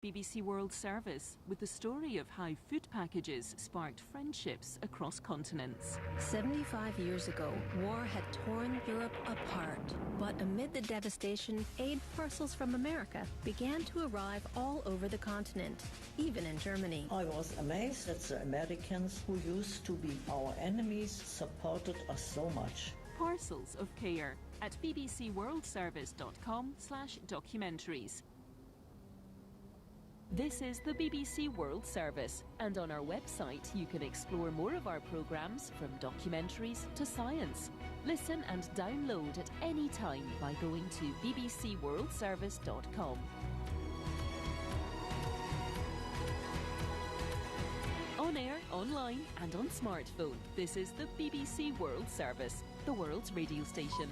BBC World Service with the story of how food packages sparked friendships across continents. 75 years ago, war had torn Europe apart. But amid the devastation, aid parcels from America began to arrive all over the continent, even in Germany. I was amazed that the Americans, who used to be our enemies, supported us so much. Parcels of Care at bbcworldservice.com/documentaries. This is the BBC World Service, and on our website you can explore more of our programmes from documentaries to science. Listen and download at any time by going to bbcworldservice.com. On air, online and on smartphone, this is the BBC World Service, the world's radio station.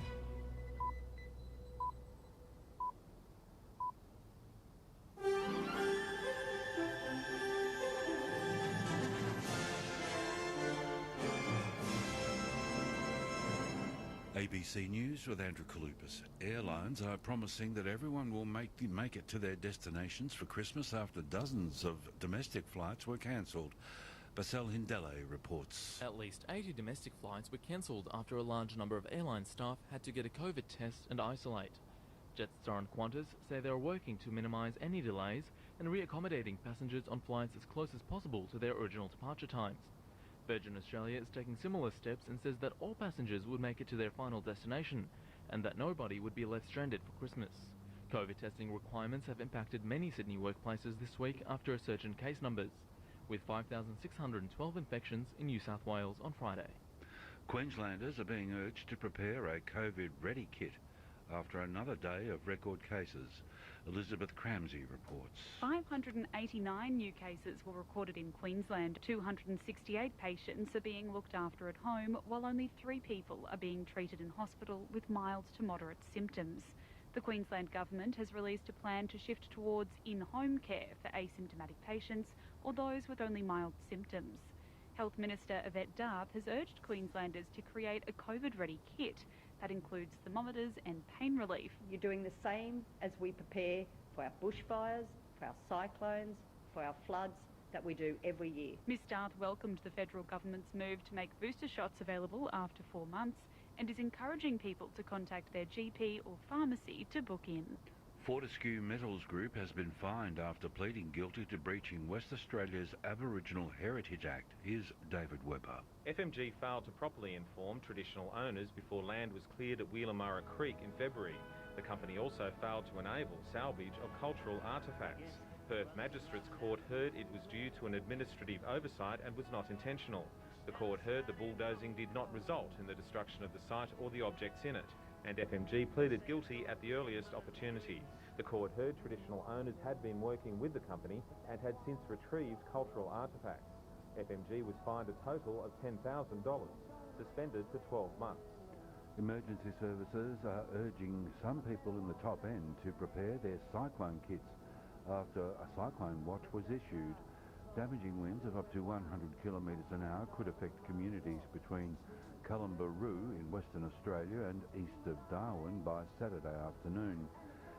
ABC News with Andrew Kalupas. Airlines are promising that everyone will make it to their destinations for Christmas after dozens of domestic flights were cancelled. Basel Hindele reports. At least 80 domestic flights were cancelled after a large number of airline staff had to get a COVID test and isolate. Jetstar and Qantas say they are working to minimise any delays and reaccommodating passengers on flights as close as possible to their original departure times. Virgin Australia is taking similar steps and says that all passengers would make it to their final destination and that nobody would be left stranded for Christmas. COVID testing requirements have impacted many Sydney workplaces this week after a surge in case numbers, with 5,612 infections in New South Wales on Friday. Queenslanders are being urged to prepare a COVID-ready kit after another day of record cases. Elizabeth Cramsey reports. 589 new cases were recorded in Queensland. 268 patients are being looked after at home, while only 3 people are being treated in hospital with mild to moderate symptoms. The Queensland Government has released a plan to shift towards in-home care for asymptomatic patients or those with only mild symptoms. Health Minister Yvette D'Arp has urged Queenslanders to create a COVID-ready kit that includes thermometers and pain relief. You're doing the same as we prepare for our bushfires, for our cyclones, for our floods that we do every year. Ms D'Arp welcomed the federal government's move to make booster shots available after 4 months and is encouraging people to contact their GP or pharmacy to book in. Fortescue Metals Group has been fined after pleading guilty to breaching West Australia's Aboriginal Heritage Act. Here's David Webber. FMG failed to properly inform traditional owners before land was cleared at Wheelamurra Creek in February. The company also failed to enable salvage of cultural artefacts. Perth Magistrates Court heard it was due to an administrative oversight and was not intentional. The court heard the bulldozing did not result in the destruction of the site or the objects in it, and FMG pleaded guilty at the earliest opportunity. The court heard traditional owners had been working with the company and had since retrieved cultural artefacts. FMG was fined a total of $10,000, suspended for 12 months. Emergency services are urging some people in the top end to prepare their cyclone kits after a cyclone watch was issued. Damaging winds of up to 100 kilometres an hour could affect communities between Kalumburu in Western Australia and east of Darwin by Saturday afternoon.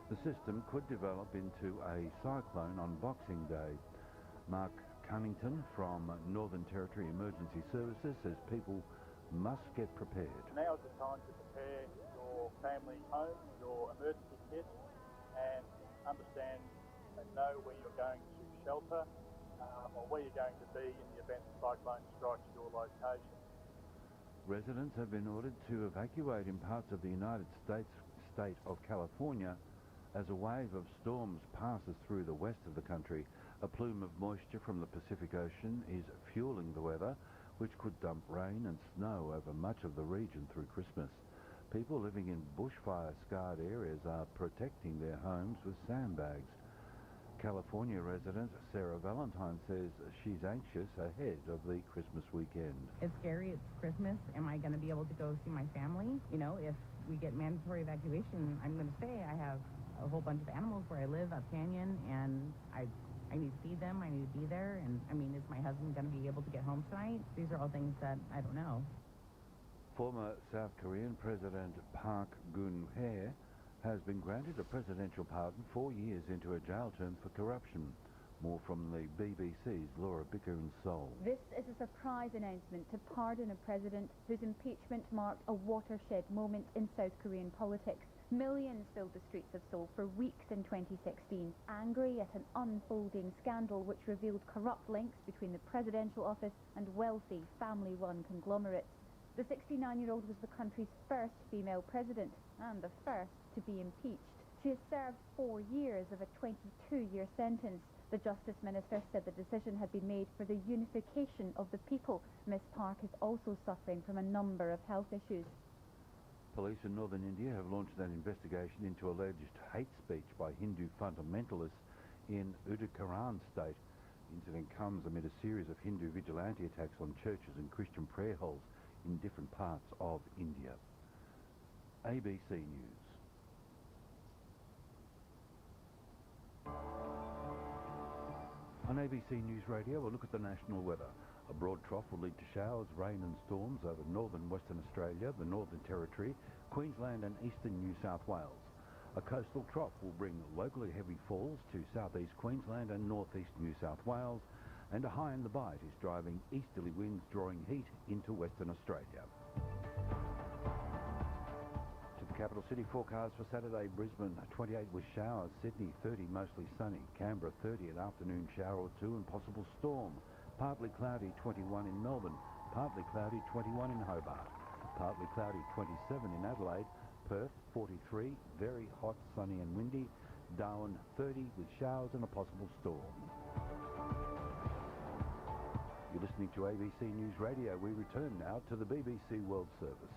The system could develop into a cyclone on Boxing Day. Mark Cunnington from Northern Territory Emergency Services says people must get prepared. Now is the time to prepare your family home, your emergency kit, and understand and know where you're going to shelter or where you're going to be in the event the cyclone strikes your location. Residents have been ordered to evacuate in parts of the United States state of California as a wave of storms passes through the west of the country. A plume of moisture from the Pacific Ocean is fueling the weather, which could dump rain and snow over much of the region through Christmas. People living in bushfire-scarred areas are protecting their homes with sandbags. California resident Sarah Valentine says she's anxious ahead of the Christmas weekend. It's scary, it's Christmas. Am I going to be able to go see my family? You know, if we get mandatory evacuation, I'm going to stay. I have a whole bunch of animals where I live up canyon, and I need to feed them, I need to be there, and I mean, is my husband going to be able to get home tonight? These are all things that I don't know. Former South Korean President Park Geun-hye has been granted a presidential pardon 4 years into a jail term for corruption. More from the BBC's Laura Bicker in Seoul. This is a surprise announcement to pardon a president whose impeachment marked a watershed moment in South Korean politics. Millions filled the streets of Seoul for weeks in 2016, angry at an unfolding scandal which revealed corrupt links between the presidential office and wealthy family-run conglomerates. The 69-year-old was the country's first female president and the first to be impeached. She has served 4 years of a 22-year sentence. The Justice Minister said the decision had been made for the unification of the people. Ms Park is also suffering from a number of health issues. Police in northern India have launched an investigation into alleged hate speech by Hindu fundamentalists in Uttarakhand state. The incident comes amid a series of Hindu vigilante attacks on churches and Christian prayer halls in different parts of India. ABC News. On ABC News Radio, we'll look at the national weather. A broad trough will lead to showers, rain and storms over northern Western Australia, the Northern Territory, Queensland and eastern New South Wales. A coastal trough will bring locally heavy falls to southeast Queensland and northeast New South Wales, and a high in the Bight is driving easterly winds drawing heat into Western Australia. Capital City forecast for Saturday: Brisbane 28 with showers, Sydney 30 mostly sunny, Canberra 30 an afternoon shower or two and possible storm, partly cloudy 21 in Melbourne, partly cloudy 21 in Hobart, partly cloudy 27 in Adelaide, Perth 43 very hot, sunny and windy, Darwin 30 with showers and a possible storm. You're listening to ABC News Radio. We return now to the BBC World Service.